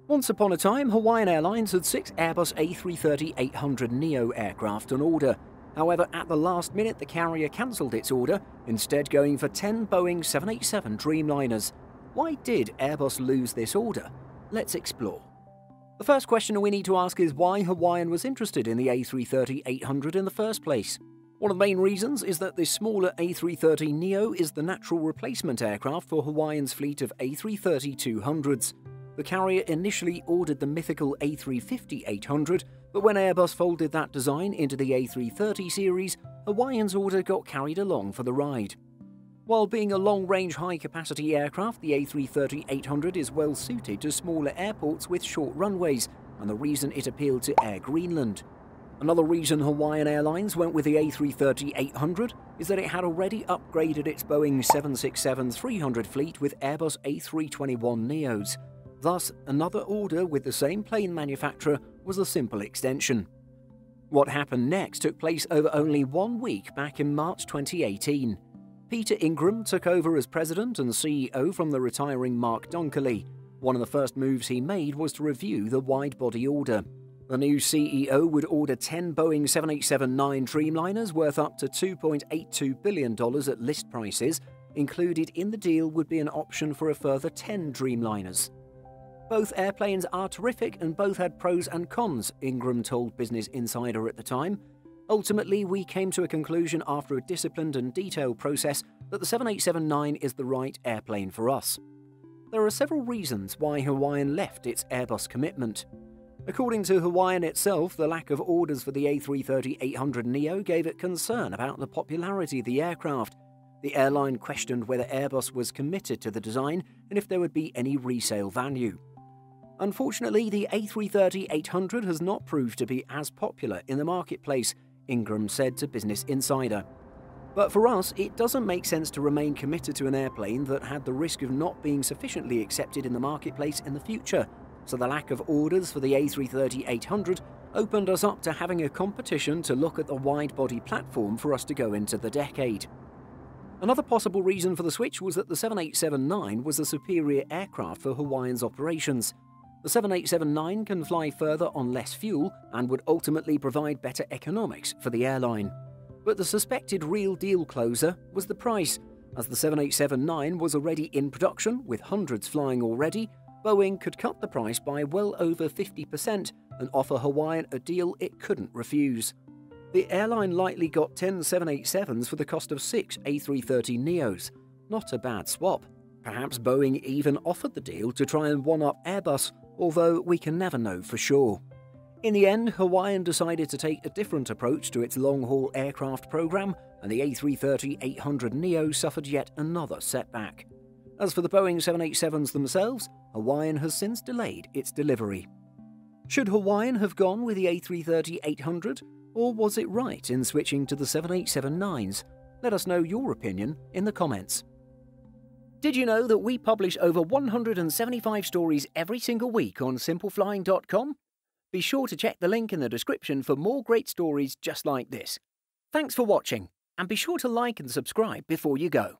Once upon a time, Hawaiian Airlines had 6 Airbus A330-800neo aircraft on order. However, at the last minute, the carrier cancelled its order, instead going for 10 Boeing 787 Dreamliners. Why did Airbus lose this order? Let's explore. The first question we need to ask is why Hawaiian was interested in the A330-800 in the first place. One of the main reasons is that this smaller A330neo is the natural replacement aircraft for Hawaiian's fleet of A330-200s. The carrier initially ordered the mythical A350-800, but when Airbus folded that design into the A330 series, Hawaiian's order got carried along for the ride. While being a long-range high-capacity aircraft, the A330-800 is well suited to smaller airports with short runways, and the reason it appealed to Air Greenland. Another reason Hawaiian Airlines went with the A330-800 is that it had already upgraded its Boeing 767-300 fleet with Airbus A321neos. Thus, another order with the same plane manufacturer was a simple extension. What happened next took place over only 1 week back in March 2018. Peter Ingram took over as president and CEO from the retiring Mark Dunkerley. One of the first moves he made was to review the wide-body order. The new CEO would order 10 Boeing 787-9 Dreamliners worth up to $2.82 billion at list prices. Included in the deal would be an option for a further 10 Dreamliners. Both airplanes are terrific and both had pros and cons, Ingram told Business Insider at the time. Ultimately, we came to a conclusion after a disciplined and detailed process that the 787-9 is the right airplane for us. There are several reasons why Hawaiian left its Airbus commitment. According to Hawaiian itself, the lack of orders for the A330-800neo gave it concern about the popularity of the aircraft. The airline questioned whether Airbus was committed to the design and if there would be any resale value. Unfortunately, the A330-800 has not proved to be as popular in the marketplace, Ingram said to Business Insider. But for us, it doesn't make sense to remain committed to an airplane that had the risk of not being sufficiently accepted in the marketplace in the future, so the lack of orders for the A330-800 opened us up to having a competition to look at the wide-body platform for us to go into the decade. Another possible reason for the switch was that the 787-9 was a superior aircraft for Hawaiian's operations. The 787-9 can fly further on less fuel and would ultimately provide better economics for the airline. But the suspected real deal closer was the price. As the 787-9 was already in production, with hundreds flying already, Boeing could cut the price by well over 50% and offer Hawaiian a deal it couldn't refuse. The airline likely got 10 787s for the cost of 6 A330neos. Not a bad swap. Perhaps Boeing even offered the deal to try and one-up Airbus, although we can never know for sure. In the end, Hawaiian decided to take a different approach to its long-haul aircraft program, and the A330-800neo suffered yet another setback. As for the Boeing 787s themselves, Hawaiian has since delayed its delivery. Should Hawaiian have gone with the A330-800, or was it right in switching to the 787-9s? Let us know your opinion in the comments. Did you know that we publish over 175 stories every single week on simpleflying.com? Be sure to check the link in the description for more great stories just like this. Thanks for watching, and be sure to like and subscribe before you go.